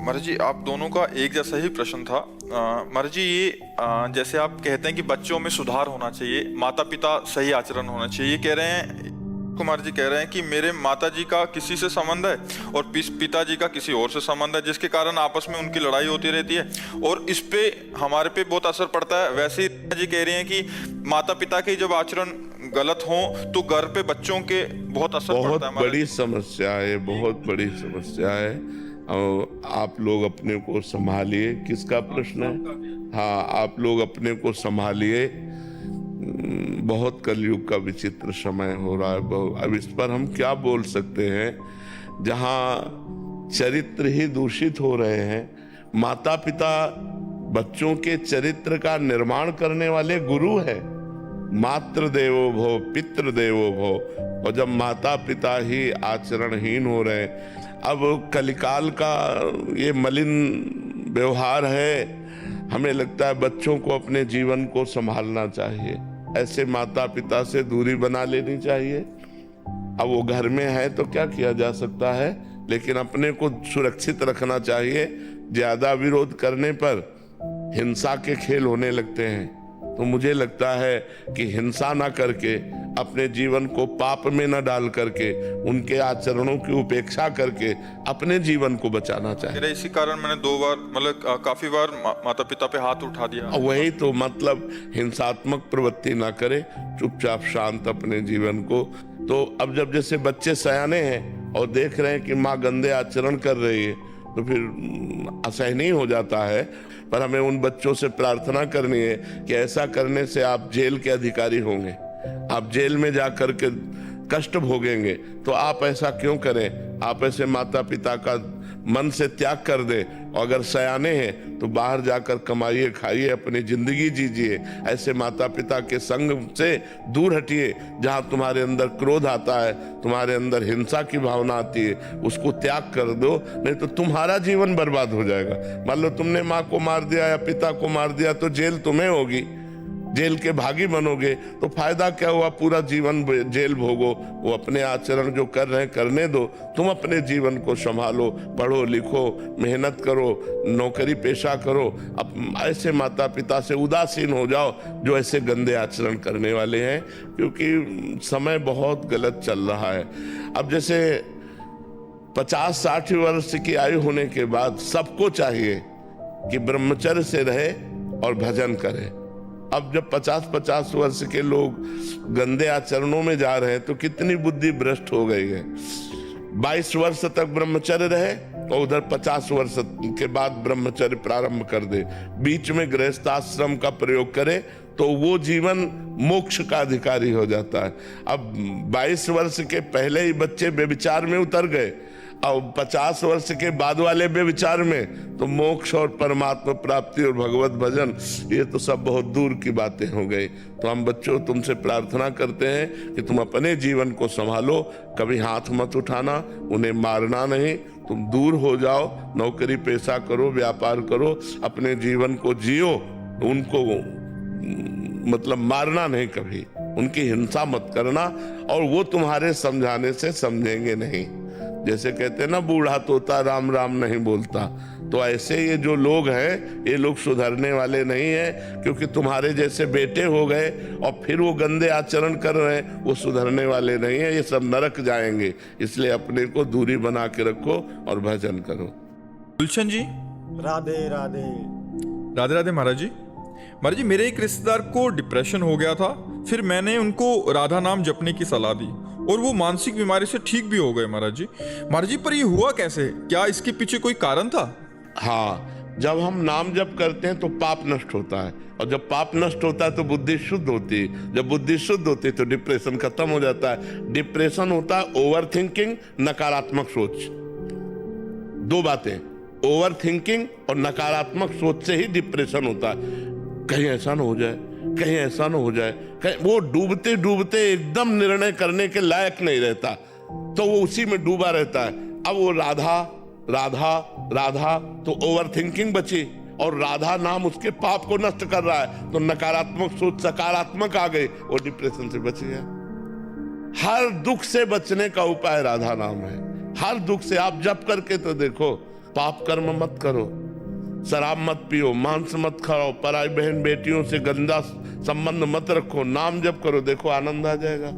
महाराज जी, आप दोनों का एक जैसा ही प्रश्न था। महाराज जी, ये जैसे आप कहते हैं कि बच्चों में सुधार होना चाहिए, माता पिता सही आचरण होना चाहिए, ये कह रहे हैं, कुमार जी कह रहे हैं कि मेरे माता जी का किसी से संबंध है और पिताजी का किसी और से संबंध है, जिसके कारण आपस में उनकी लड़ाई होती रहती है और इस पे हमारे पे बहुत असर पड़ता है। वैसे ही जी कह रही हैं कि माता पिता के जब आचरण गलत हो तो घर पे बच्चों के बहुत असर पड़ता है। बहुत बड़ी समस्या है, बहुत बड़ी समस्या है। और आप लोग अपने को संभालिए। किसका प्रश्न है? हाँ, आप लोग अपने को संभालिए। बहुत कलयुग का विचित्र समय हो रहा है। अब इस पर हम क्या बोल सकते हैं? जहाँ चरित्र ही दूषित हो रहे हैं। माता पिता बच्चों के चरित्र का निर्माण करने वाले गुरु है। मातृ देवो भव, पितृ देवो भव। और जब माता पिता ही आचरणहीन हो रहे हैं, अब कलिकाल का ये मलिन व्यवहार है। हमें लगता है बच्चों को अपने जीवन को संभालना चाहिए, ऐसे माता पिता से दूरी बना लेनी चाहिए। अब वो घर में है तो क्या किया जा सकता है, लेकिन अपने को सुरक्षित रखना चाहिए। ज्यादा विरोध करने पर हिंसा के खेल होने लगते हैं। तो मुझे लगता है कि हिंसा ना करके, अपने जीवन को पाप में न डाल करके, उनके आचरणों की उपेक्षा करके अपने जीवन को बचाना चाहिए। इसी कारण मैंने 2 बार, मतलब काफी बार माता पिता पे हाथ उठा दिया। वही तो मतलब, हिंसात्मक प्रवृत्ति ना करे, चुपचाप शांत अपने जीवन को। तो अब जब जैसे बच्चे सयाने हैं और देख रहे हैं कि माँ गंदे आचरण कर रही है, तो फिर असहनीय हो जाता है। पर हमें उन बच्चों से प्रार्थना करनी है कि ऐसा करने से आप जेल के अधिकारी होंगे, आप जेल में जाकर के कष्ट भोगेंगे। तो आप ऐसा क्यों करें? आप ऐसे माता पिता का मन से त्याग कर दे। और अगर सयाने हैं तो बाहर जाकर कमाइए, खाइए, अपनी जिंदगी जीजिए। ऐसे माता पिता के संग से दूर हटिए। जहां तुम्हारे अंदर क्रोध आता है, तुम्हारे अंदर हिंसा की भावना आती है, उसको त्याग कर दो, नहीं तो तुम्हारा जीवन बर्बाद हो जाएगा। मान लो तुमने माँ को मार दिया या पिता को मार दिया तो जेल तुम्हें होगी, जेल के भागी बनोगे। तो फायदा क्या हुआ? पूरा जीवन जेल भोगो। वो अपने आचरण जो कर रहे हैं करने दो, तुम अपने जीवन को संभालो, पढ़ो लिखो, मेहनत करो, नौकरी पेशा करो। अब ऐसे माता पिता से उदासीन हो जाओ जो ऐसे गंदे आचरण करने वाले हैं, क्योंकि समय बहुत गलत चल रहा है। अब जैसे 50-60 वर्ष की आयु होने के बाद सबको चाहिए कि ब्रह्मचर्य से रहे और भजन करे। अब जब 50-50 वर्ष के लोग गंदे आचरणों में जा रहे हैं तो कितनी बुद्धि भ्रष्ट हो गई है। 22 वर्ष तक ब्रह्मचर्य रहे और उधर 50 वर्ष के बाद ब्रह्मचर्य प्रारंभ कर दे, बीच में गृहस्थाश्रम का प्रयोग करे, तो वो जीवन मोक्ष का अधिकारी हो जाता है। अब 22 वर्ष के पहले ही बच्चे व्यभिचार में उतर गए और 50 वर्ष के बाद वाले व्यभिचार में, तो मोक्ष और परमात्मा प्राप्ति और भगवत भजन, ये तो सब बहुत दूर की बातें हो गई। तो हम बच्चों तुमसे प्रार्थना करते हैं कि तुम अपने जीवन को संभालो, कभी हाथ मत उठाना, उन्हें मारना नहीं, तुम दूर हो जाओ, नौकरी पेशा करो, व्यापार करो, अपने जीवन को जियो। उनको मतलब मारना नहीं कभी, उनकी हिंसा मत करना, और वो तुम्हारे समझाने से समझेंगे नहीं। जैसे कहते हैं ना, बूढ़ा तोता राम राम नहीं बोलता। तो ऐसे ये जो लोग हैं, ये लोग सुधरने वाले नहीं हैं, क्योंकि तुम्हारे जैसे बेटे हो गए और फिर वो गंदे आचरण कर रहे हैं, वो सुधरने वाले नहीं हैं, ये सब नरक जाएंगे। इसलिए अपने को दूरी बना के रखो और भजन करो। गुलशन जी, राधे राधे। राधे राधे महाराज जी। महाराज जी, मेरे एक रिश्तेदार को डिप्रेशन हो गया था, फिर मैंने उनको राधा नाम जपने की सलाह दी और वो मानसिक बीमारी से ठीक भी हो गए। महाराज जी, पर ये हुआ कैसे? क्या इसके पीछे कोई कारण था? हाँ, जब हम नाम जप करते हैं तो पाप नष्ट होता है, और जब पाप नष्ट होता है तो बुद्धि शुद्ध होती है। जब बुद्धि शुद्ध होती है तो डिप्रेशन खत्म हो जाता है। डिप्रेशन होता है ओवर थिंकिंग, नकारात्मक सोच। 2 बातें, ओवर थिंकिंग और नकारात्मक सोच से ही डिप्रेशन होता है। कहीं ऐसा ना हो जाए, कहीं ऐसा ना हो जाए, कहीं वो डूबते डूबते एकदम निर्णय करने के लायक नहीं रहता, तो वो उसी में डूबा रहता है। अब वो राधा राधा राधा तो ओवर थिंकिंग बची, और राधा नाम उसके पाप को नष्ट कर रहा है, तो नकारात्मक सोच सकारात्मक आ गई, वो डिप्रेशन से बच गया। हर दुख से बचने का उपाय राधा नाम है। हर दुख से आप जप करके तो देखो, पाप कर्म मत करो, शराब मत पियो, मांस मत खाओ, पराई बहन बेटियों से गंदा संबंध मत रखो, नाम जप करो, देखो आनंद आ जाएगा।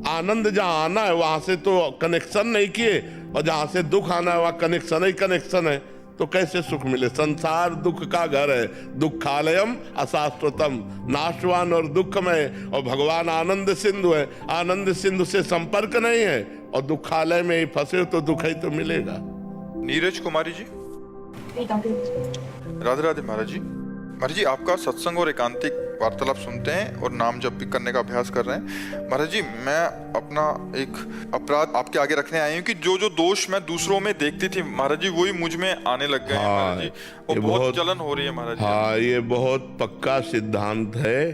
आनंद जहां आना है वहां से तो कनेक्शन नहीं किए, और जहां से दुख आना है वहां कनेक्शन ही कनेक्शन है, तो कैसे सुख मिले? संसार दुख का घर है, दुखालयम अशाश्वतम, नाशवान और दुखमय, और भगवान आनंद सिंधु है, आनंद सिंधु से संपर्क नहीं है, और दुखालय में ही फंसे तो दुख ही तो मिलेगा। नीरज कुमारी जी, राधे राधे महाराज जी। महाराज जी, आपका सत्संग और एकांतिक वार्तालाप सुनते हैं और नाम जप भी करने का अभ्यास कर रहे हैं। महाराज जी, मैं अपना एक अपराध आपके आगे रखने आई हूँ कि जो जो दोष मैं दूसरों में देखती थी महाराज जी, वही मुझ में आने लग गए हैं महाराज जी, वो बहुत जलन हो रही है महाराज जी। हाँ, ये बहुत पक्का सिद्धांत है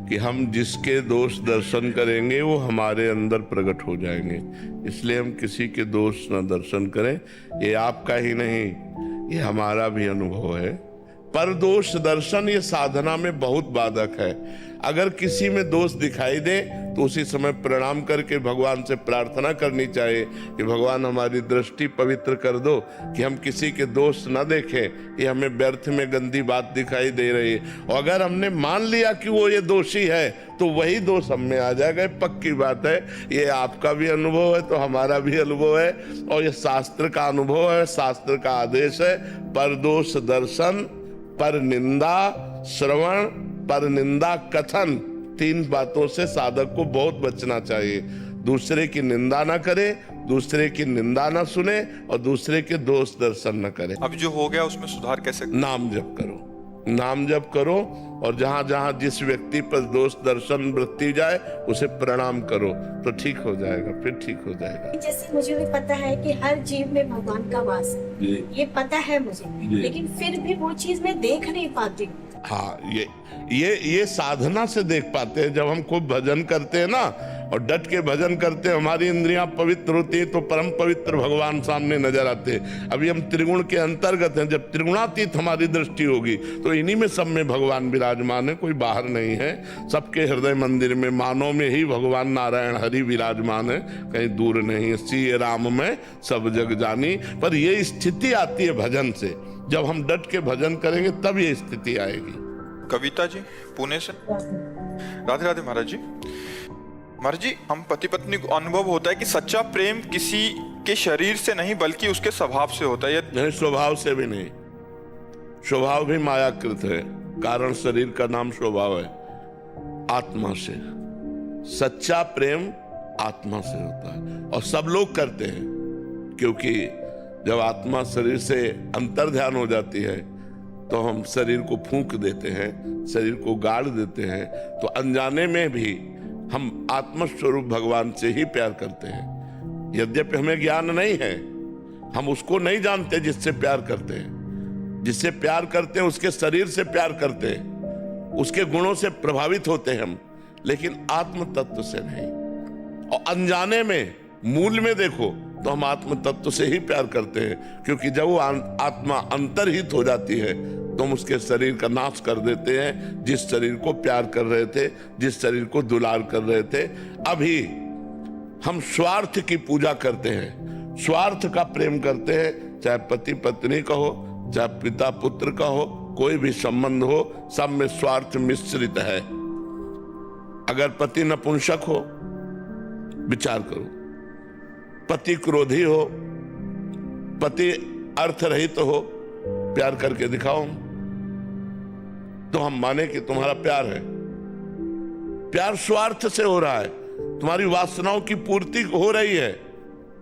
कि हम जिसके दोष दर्शन करेंगे वो हमारे अंदर प्रकट हो जाएंगे, इसलिए हम किसी के दोष न दर्शन करें। ये आपका ही नहीं, ये हमारा भी अनुभव है। पर दोष दर्शन ये साधना में बहुत बाधक है। अगर किसी में दोष दिखाई दे तो उसी समय प्रणाम करके भगवान से प्रार्थना करनी चाहिए कि भगवान हमारी दृष्टि पवित्र कर दो, कि हम किसी के दोष न देखें, ये हमें व्यर्थ में गंदी बात दिखाई दे रही है। और अगर हमने मान लिया कि वो ये दोषी है तो वही दोष हम में आ जाएगा, पक्की बात है। ये आपका भी अनुभव है तो हमारा भी अनुभव है, और ये शास्त्र का अनुभव है, शास्त्र का आदेश है। पर दोष दर्शन, पर निंदा श्रवण, पर निंदा कथन, 3 बातों से साधक को बहुत बचना चाहिए। दूसरे की निंदा ना करे, दूसरे की निंदा ना सुने, और दूसरे के दोष दर्शन न करे। अब जो हो गया उसमें सुधार कैसे? नाम जप करो, नाम जप करो, और जहां जहां जिस व्यक्ति पर दोष दर्शन वृत्ति जाए उसे प्रणाम करो तो ठीक हो जाएगा, फिर ठीक हो जाएगा। जैसे मुझे भी पता है कि हर जीव में भगवान का वास है, ये पता है मुझे, लेकिन फिर भी वो चीज मैं देख नहीं पाती हूँ। हाँ, ये साधना से देख पाते हैं। जब हम खूब भजन करते हैं ना और डट के भजन करते हैं, हमारी इंद्रियां पवित्र होती है तो परम पवित्र भगवान सामने नजर आते हैं। अभी हम त्रिगुण के अंतर्गत हैं, जब त्रिगुणातीत हमारी दृष्टि होगी तो इन्हीं में सब में भगवान विराजमान है, कोई बाहर नहीं है। सबके हृदय मंदिर में, मानव में ही भगवान नारायण हरि विराजमान है, कहीं दूर नहीं। सिय राम में सब जग जानी। पर ये स्थिति आती है भजन से, जब हम डट के भजन करेंगे तब ये स्थिति आएगी। कविता जी पुणे से, राधे राधे महाराज जी। महाराज जी, हम पति पत्नी को अनुभव होता है कि सच्चा प्रेम किसी के शरीर से नहीं बल्कि उसके स्वभाव से होता है। नहीं, स्वभाव से भी नहीं, स्वभाव भी मायाकृत है, कारण शरीर का नाम स्वभाव है। आत्मा से सच्चा प्रेम आत्मा से होता है, और सब लोग करते हैं, क्योंकि जब आत्मा शरीर से अंतर ध्यान हो जाती है तो हम शरीर को फूंक देते हैं, शरीर को गाड़ देते हैं, तो अनजाने में भी हम आत्मस्वरूप भगवान से ही प्यार करते हैं। यद्यपि हमें ज्ञान नहीं है, हम उसको नहीं जानते जिससे प्यार करते हैं। जिससे प्यार करते हैं उसके शरीर से प्यार करते हैं, उसके गुणों से प्रभावित होते हैं हम, लेकिन आत्म तत्व से नहीं। और अनजाने में, मूल में देखो तो हम आत्म तत्व से ही प्यार करते हैं, क्योंकि जब वो आत्मा अंतर्हित हो जाती है तो हम उसके शरीर का नाश कर देते हैं। जिस शरीर को प्यार कर रहे थे, जिस शरीर को दुलार कर रहे थे, अभी हम स्वार्थ की पूजा करते हैं, स्वार्थ का प्रेम करते हैं। चाहे पति पत्नी का हो, चाहे पिता पुत्र का हो, कोई भी संबंध हो, सब में स्वार्थ मिश्रित है। अगर पति नपुंसक हो, विचार करो, पति क्रोधी हो, पति अर्थरहित हो, प्यार करके दिखाओ तो हम माने कि तुम्हारा प्यार है। प्यार स्वार्थ से हो रहा है, तुम्हारी वासनाओं की पूर्ति हो रही है,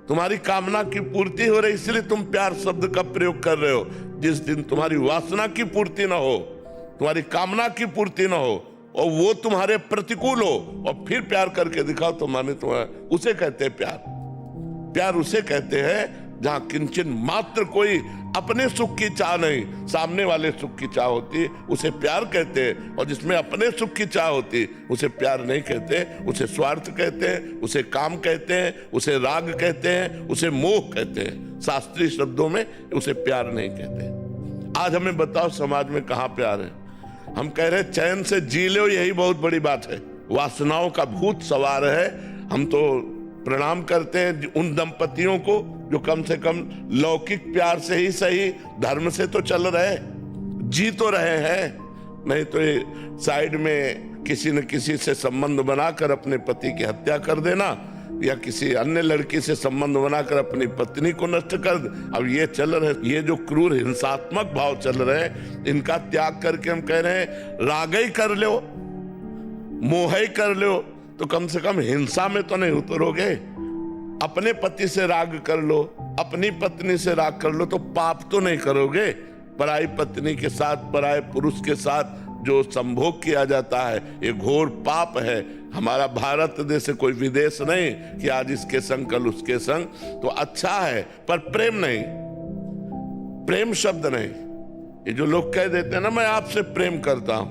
तुम्हारी कामना की पूर्ति हो रही, इसलिए तुम प्यार शब्द का प्रयोग कर रहे हो। जिस दिन तुम्हारी वासना की पूर्ति ना हो, तुम्हारी कामना की पूर्ति ना हो, और वो तुम्हारे प्रतिकूल हो, और फिर प्यार करके दिखाओ तो माने तुम्हारा, उसे कहते हैं प्यार। प्यार उसे कहते हैं जहां किंचन मात्र कोई अपने सुख की चाह नहीं, सामने वाले सुख की चाह होती, उसे प्यार कहते हैं। और जिसमें अपने सुख की चाह होती, उसे प्यार नहीं कहते, उसे स्वार्थ कहते हैं, उसे काम कहते हैं, उसे राग कहते हैं, उसे मोह कहते हैं। शास्त्रीय शब्दों में उसे प्यार नहीं कहते। आज हमें बताओ समाज में कहाँ प्यार है? हम कह रहे चैन से जी लो, यही बहुत बड़ी बात है। वासनाओं का भूत सवार है। हम तो प्रणाम करते हैं उन दंपतियों को जो कम से कम लौकिक प्यार से ही सही धर्म से तो चल रहे, जी तो रहे हैं। नहीं तो ये साइड में किसी न किसी से संबंध बनाकर अपने पति की हत्या कर देना, या किसी अन्य लड़की से संबंध बनाकर अपनी पत्नी को नष्ट कर दे। अब ये चल रहे, ये जो क्रूर हिंसात्मक भाव चल रहे हैं, इनका त्याग करके हम कह रहे हैं राग ही कर लो, मोह ही कर लो, तो कम से कम हिंसा में तो नहीं उतरोगे। अपने पति से राग कर लो, अपनी पत्नी से राग कर लो, तो पाप तो नहीं करोगे। पराई पत्नी के साथ, पराये पुरुष के साथ जो संभोग किया जाता है, ये घोर पाप है। हमारा भारत देश कोई विदेश नहीं कि आज इसके संग कल उसके संग। तो अच्छा है, पर प्रेम नहीं, प्रेम शब्द नहीं। ये जो लोग कह देते हैं ना मैं आपसे प्रेम करता हूं,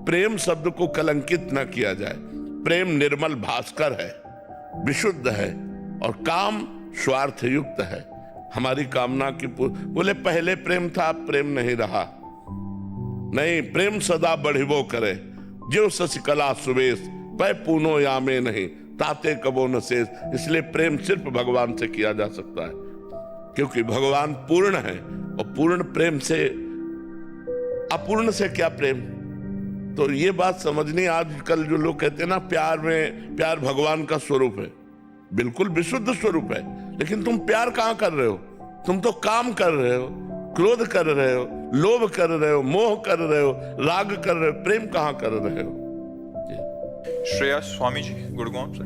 प्रेम शब्द को कलंकित न किया जाए। प्रेम निर्मल भास्कर है, विशुद्ध है, और काम स्वार्थ युक्त है। हमारी कामना की बोले पहले प्रेम था, अब प्रेम नहीं रहा। नहीं, प्रेम सदा बढ़िबो करे, जो शशिकला सुवेश पै पूनो यामे नहीं, ताते कबो न शेष। इसलिए प्रेम सिर्फ भगवान से किया जा सकता है, क्योंकि भगवान पूर्ण है, और पूर्ण प्रेम से अपूर्ण से क्या प्रेम। तो ये बात समझनी। आजकल जो लोग कहते हैं ना प्यार भगवान का स्वरूप है, बिल्कुल विशुद्ध स्वरूप है, लेकिन तुम प्यार कहां कर रहे हो? तुम तो काम कर रहे हो, क्रोध कर रहे हो, लोभ कर रहे हो, मोह कर रहे हो, राग कर रहे हो, प्रेम कहां कर रहे हो? श्रेया स्वामी जी गुड़गांव से।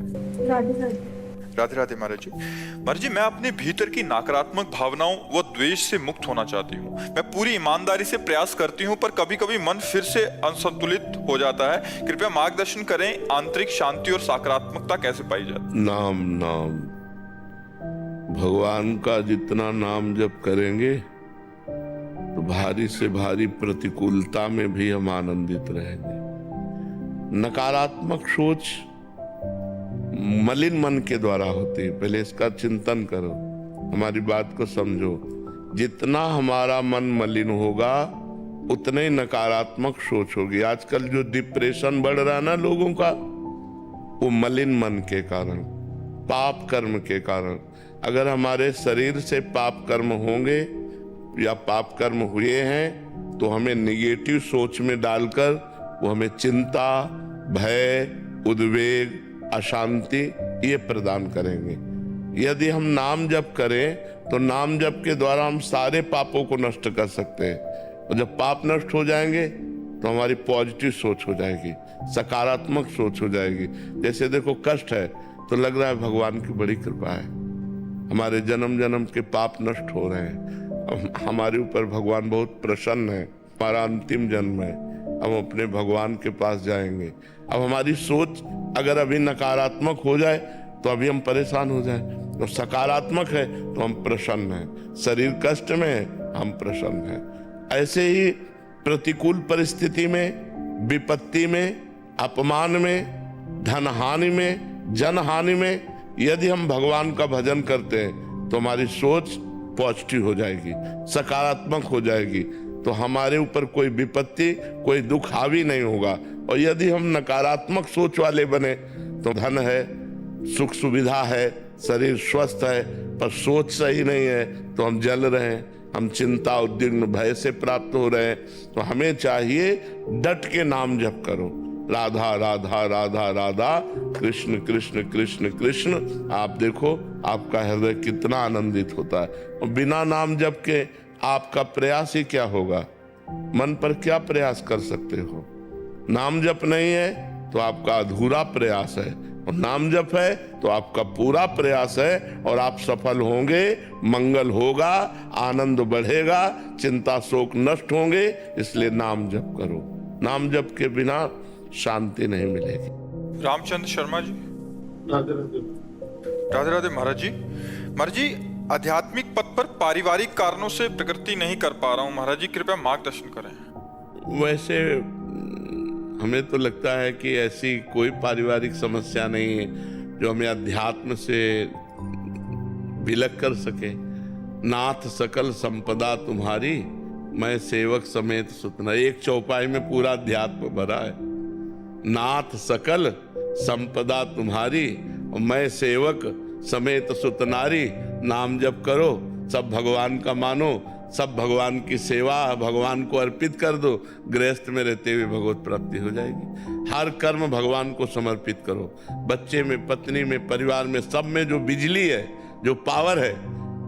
राधे राधे महाराज जी। महाराज जी, मैं अपने भीतर की नकारात्मक भावनाओं व द्वेष से मुक्त होना चाहती हूँ। मैं पूरी ईमानदारी से प्रयास करती हूँ, पर कभी कभी मन फिर से असंतुलित हो जाता है। कृपया मार्गदर्शन करें, आंतरिक शांति और सकारात्मकता कैसे पाई जाए? नाम नाम भगवान का जितना नाम जप करेंगे, तो भारी से भारी प्रतिकूलता में भी हम आनंदित रहेंगे। नकारात्मक सोच मलिन मन के द्वारा होती है, पहले इसका चिंतन करो, हमारी बात को समझो। जितना हमारा मन मलिन होगा, उतने ही नकारात्मक सोच होगी। आजकल जो डिप्रेशन बढ़ रहा है ना लोगों का, वो मलिन मन के कारण, पाप कर्म के कारण। अगर हमारे शरीर से पाप कर्म होंगे या पाप कर्म हुए हैं, तो हमें निगेटिव सोच में डालकर वो हमें चिंता, भय, उद्वेग, अशांति ये प्रदान करेंगे। यदि हम नाम जप करें, तो नाम जप के द्वारा हम सारे पापों को नष्ट कर सकते हैं। और जब पाप नष्ट हो जाएंगे, तो हमारी पॉजिटिव सोच हो जाएगी, सकारात्मक सोच हो जाएगी। जैसे देखो कष्ट है, तो लग रहा है भगवान की बड़ी कृपा है, हमारे जन्म जन्म के पाप नष्ट हो रहे हैं, हमारे ऊपर भगवान बहुत प्रसन्न है, हमारा अंतिम जन्म है, हम अपने भगवान के पास जाएंगे। अब हमारी सोच अगर अभी नकारात्मक हो जाए, तो अभी हम परेशान हो जाएं, तो सकारात्मक है तो हम प्रसन्न हैं। शरीर कष्ट में है, हम प्रसन्न हैं। ऐसे ही प्रतिकूल परिस्थिति में, विपत्ति में, अपमान में, धन हानि में, जन हानि में, यदि हम भगवान का भजन करते हैं, तो हमारी सोच पॉजिटिव हो जाएगी, सकारात्मक हो जाएगी। तो हमारे ऊपर कोई विपत्ति, कोई दुख हावी नहीं होगा। और यदि हम नकारात्मक सोच वाले बने, तो धन है, सुख सुविधा है, शरीर स्वस्थ है, पर सोच सही नहीं है, तो हम जल रहे हैं, हम चिंता, उद्विग्न, भय से प्राप्त हो रहे हैं। तो हमें चाहिए डट के नाम जप करो, राधा राधा राधा राधा, कृष्ण कृष्ण कृष्ण कृष्ण। आप देखो आपका हृदय कितना आनंदित होता है। और बिना नाम जप के आपका प्रयास ही क्या होगा? मन पर क्या प्रयास कर सकते हो? नाम जप नहीं है तो आपका अधूरा प्रयास है, और नाम जप है तो आपका पूरा प्रयास है, और आप सफल होंगे, मंगल होगा, आनंद बढ़ेगा, चिंता शोक नष्ट होंगे। इसलिए नाम जप करो, नाम जप के बिना शांति नहीं मिलेगी। रामचंद्र शर्मा जी। राधे राधे महाराज जी। महाराज जी, आध्यात्मिक पथ पर पारिवारिक कारणों से प्रगति नहीं कर पा रहा हूँ महाराज जी, कृपया मार्गदर्शन करें। वैसे हमें तो लगता है कि ऐसी कोई पारिवारिक समस्या नहीं है जो हमें अध्यात्म से विलग कर सके। नाथ सकल संपदा तुम्हारी, मैं सेवक समेत सुतना। एक चौपाई में पूरा अध्यात्म भरा है। नाथ सकल संपदा तुम्हारी, मैं सेवक समेत सुतनारी। नाम जप करो, सब भगवान का मानो, सब भगवान की सेवा भगवान को अर्पित कर दो, गृहस्थ में रहते हुए भगवत प्राप्ति हो जाएगी। हर कर्म भगवान को समर्पित करो। बच्चे में, पत्नी में, परिवार में, सब में जो बिजली है, जो पावर है,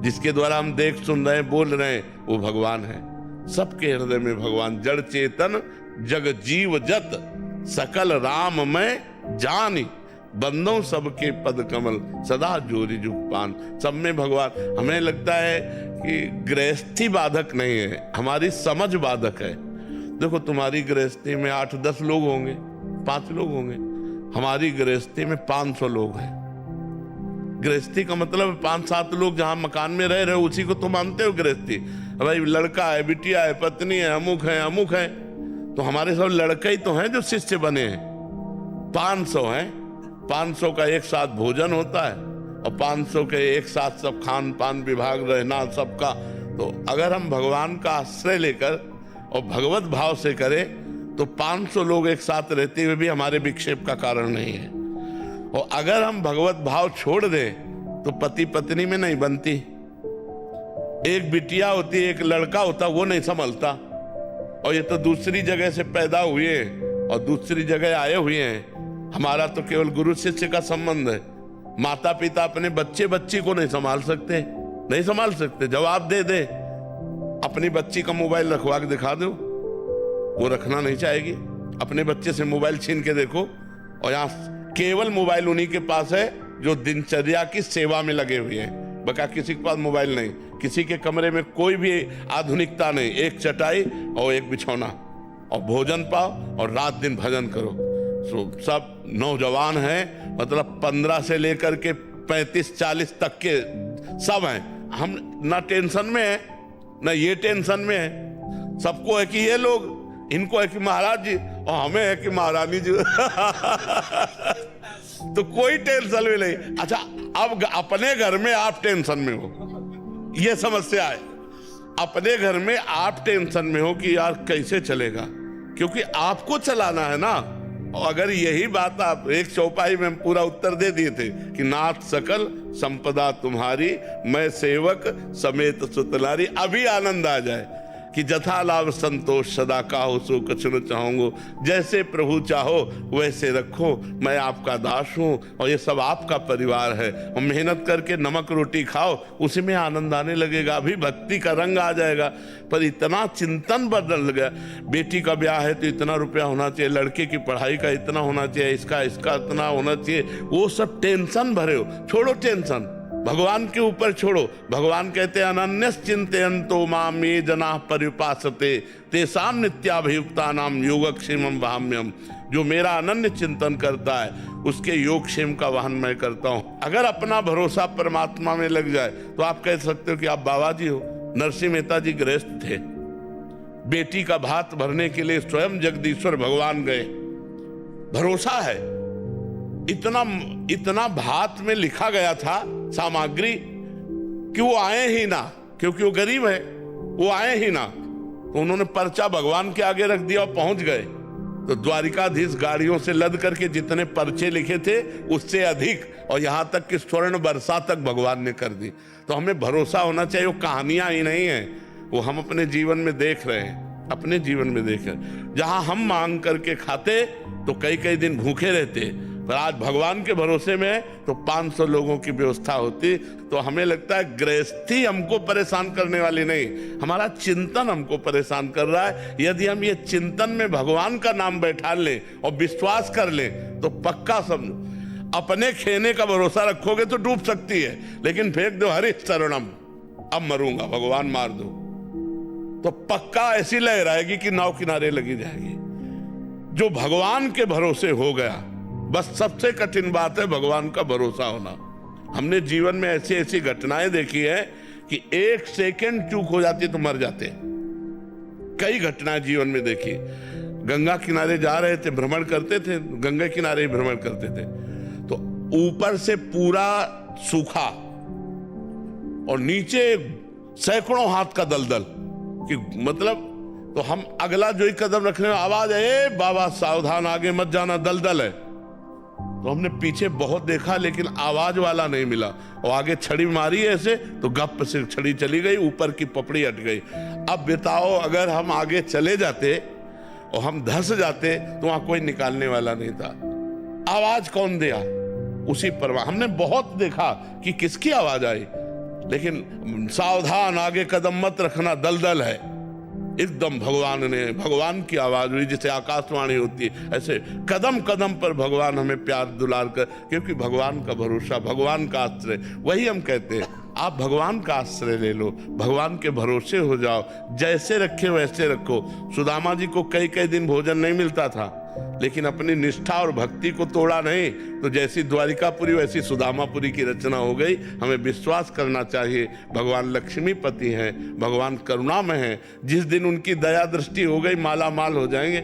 जिसके द्वारा हम देख सुन रहे हैं, बोल रहे हैं, वो भगवान है। सबके हृदय में भगवान, जड़ चेतन जग जीव जत, सकल राम में जानी, बंदों सबके पद कमल, सदा जोरी जुग पान। सब में भगवान। हमें लगता है कि गृहस्थी बाधक नहीं है, हमारी समझ बाधक है। देखो, तुम्हारी गृहस्थी में 8-10 लोग होंगे, 5 लोग होंगे, हमारी गृहस्थी में 500 लोग हैं। गृहस्थी का मतलब 5-7 लोग जहां मकान में रह रहे हो, उसी को तो मानते हो गृहस्थी। भाई लड़का है, बिटिया है, पत्नी है, अमुक है, तो हमारे सब लड़के ही तो हैं जो शिष्य बने हैं। 500 हैं, 500 का एक साथ भोजन होता है और 500 के एक साथ सब खान पान विभाग रहना सबका। तो अगर हम भगवान का आश्रय लेकर और भगवत भाव से करें तो 500 लोग एक साथ रहते हुए भी हमारे विक्षेप का कारण नहीं है। और अगर हम भगवत भाव छोड़ दें तो पति पत्नी में नहीं बनती। एक बिटिया होती, एक लड़का होता, वो नहीं संभलता। और ये तो दूसरी जगह से पैदा हुए और दूसरी जगह आए हुए हैं। हमारा तो केवल गुरु शिष्य का संबंध है। माता पिता अपने बच्चे बच्ची को नहीं संभाल सकते, जवाब दे दे, अपनी बच्ची का मोबाइल रखवा के दिखा दो, वो रखना नहीं चाहेगी। अपने बच्चे से मोबाइल छीन के देखो, और यहाँ केवल मोबाइल उन्हीं के पास है जो दिनचर्या की सेवा में लगे हुए हैं। बका किसी के पास मोबाइल नहीं, किसी के कमरे में कोई भी आधुनिकता नहीं, एक चटाई और एक बिछौना, और भोजन पाओ और रात दिन भजन करो। सब नौजवान हैं, मतलब 15 से लेकर के 35-40 तक के सब हैं। हम ना टेंशन में है, ना ये टेंशन में है। सबको है कि ये लोग, इनको है कि महाराज जी, और हमें है कि महारानी जी। तो कोई टेंशन में नहीं। अच्छा, अब अपने घर में आप टेंशन में हो, ये समस्या है। अपने घर में आप टेंशन में हो कि यार कैसे चलेगा, क्योंकि आपको चलाना है ना। और अगर यही बात आप एक चौपाई में पूरा उत्तर दे दिए थे कि नाथ सकल संपदा तुम्हारी, मैं सेवक समेत सुतलारी, अभी आनंद आ जाए कि जथा लाभ संतोष सदा काहो सो कछु न चाहूंगो, जैसे प्रभु चाहो वैसे रखो, मैं आपका दास हूँ और ये सब आपका परिवार है। और मेहनत करके नमक रोटी खाओ, उसी में आनंद आने लगेगा, अभी भक्ति का रंग आ जाएगा। पर इतना चिंतन बदल गया, बेटी का ब्याह है तो इतना रुपया होना चाहिए, लड़के की पढ़ाई का इतना होना चाहिए, इसका इतना होना चाहिए, वो सब टेंशन भरे हो। छोड़ो टेंशन, भगवान के ऊपर छोड़ो। भगवान कहते हैं अनन्यस चिंतयन्तो माम ये जनाः पर्युपासते तेषां नित्याभियुक्तानां योगक्षेमं वहाम्यहम्। जो मेरा अनन्य चिंतन करता है उसके योगक्षेम का वहन मैं करता हूँ। अगर अपना भरोसा परमात्मा में लग जाए तो आप कह सकते हो कि आप बाबा जी हो। नरसिंह मेहता जी गृहस्थ थे, बेटी का भात भरने के लिए स्वयं जगदीश्वर भगवान गए। भरोसा है, इतना भात में लिखा गया था सामग्री कि वो आए ही ना, क्योंकि वो गरीब है, वो आए ही ना। तो उन्होंने पर्चा भगवान के आगे रख दिया और पहुंच गए। तो द्वारिकाधीश गाड़ियों से लद करके जितने पर्चे लिखे थे उससे अधिक, और यहां तक कि स्वर्ण वर्षा तक भगवान ने कर दी। तो हमें भरोसा होना चाहिए, वो कहानियां ही नहीं है, वो हम अपने जीवन में देख रहे हैं, अपने जीवन में देख रहे हैं। जहां हम मांग करके खाते तो कई दिन भूखे रहते, पर आज भगवान के भरोसे में तो 500 लोगों की व्यवस्था होती। तो हमें लगता है गृहस्थी हमको परेशान करने वाली नहीं, हमारा चिंतन हमको परेशान कर रहा है। यदि हम ये चिंतन में भगवान का नाम बैठा लें और विश्वास कर लें तो पक्का समझो, अपने खेने का भरोसा रखोगे तो डूब सकती है, लेकिन फेंक दो हरि शरणम, अब मरूंगा भगवान मार दो, तो पक्का ऐसी लहराएगी कि नाव किनारे लगी जाएगी। जो भगवान के भरोसे हो गया, बस सबसे कठिन बात है भगवान का भरोसा होना। हमने जीवन में ऐसी ऐसी घटनाएं देखी है कि 1 सेकंड चूक हो जाती तो मर जाते। कई घटनाएं जीवन में देखी। गंगा किनारे जा रहे थे, भ्रमण करते थे, गंगा किनारे ही भ्रमण करते थे, तो ऊपर से पूरा सूखा और नीचे सैकड़ों हाथ का दलदल, कि मतलब तो हम अगला जो ही कदम रखने में आवाज है, बाबा सावधान आगे मत जाना, दलदल है। तो हमने पीछे बहुत देखा लेकिन आवाज वाला नहीं मिला, और आगे छड़ी मारी ऐसे तो गप से छड़ी चली गई, ऊपर की पपड़ी हट गई। अब बताओ अगर हम आगे चले जाते और हम धंस जाते तो वहां कोई निकालने वाला नहीं था। आवाज कौन दिया? उसी परवाह। हमने बहुत देखा कि किसकी आवाज आई, लेकिन सावधान आगे कदम मत रखना, दलदल है। एकदम भगवान की आवाज हुई, जैसे आकाशवाणी होती है, ऐसे कदम कदम पर भगवान हमें प्यार दुलार कर, क्योंकि भगवान का भरोसा, भगवान का आश्रय, वही हम कहते हैं। आप भगवान का आश्रय ले लो, भगवान के भरोसे हो जाओ, जैसे रखे वैसे रखो। सुदामा जी को कई दिन भोजन नहीं मिलता था, लेकिन अपनी निष्ठा और भक्ति को तोड़ा नहीं, तो जैसी द्वारिकापुरी वैसी सुदामापुरी की रचना हो गई। हमें विश्वास करना चाहिए, भगवान लक्ष्मीपति हैं, भगवान करुणामय हैं। जिस दिन उनकी दया दृष्टि हो गई, माला माल हो जाएंगे।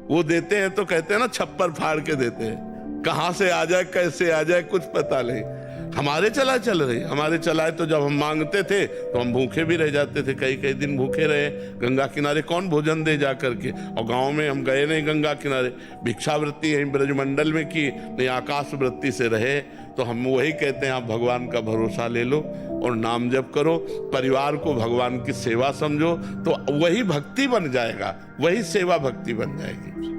वो देते हैं तो कहते हैं ना, छप्पर फाड़ के देते हैं, कहां से आ जाए कैसे आ जाए कुछ पता नहीं। हमारे चलाए चल रही, हमारे चलाए तो जब हम मांगते थे तो हम भूखे भी रह जाते थे, कई दिन भूखे रहे। गंगा किनारे कौन भोजन दे जा करके, और गांव में हम गए नहीं गंगा किनारे, भिक्षावृत्ति यहीं ब्रजमंडल में की, नहीं आकाश वृत्ति से रहे। तो हम वही कहते हैं, आप भगवान का भरोसा ले लो और नाम जप करो, परिवार को भगवान की सेवा समझो, तो वही भक्ति बन जाएगा, वही सेवा भक्ति बन जाएगी।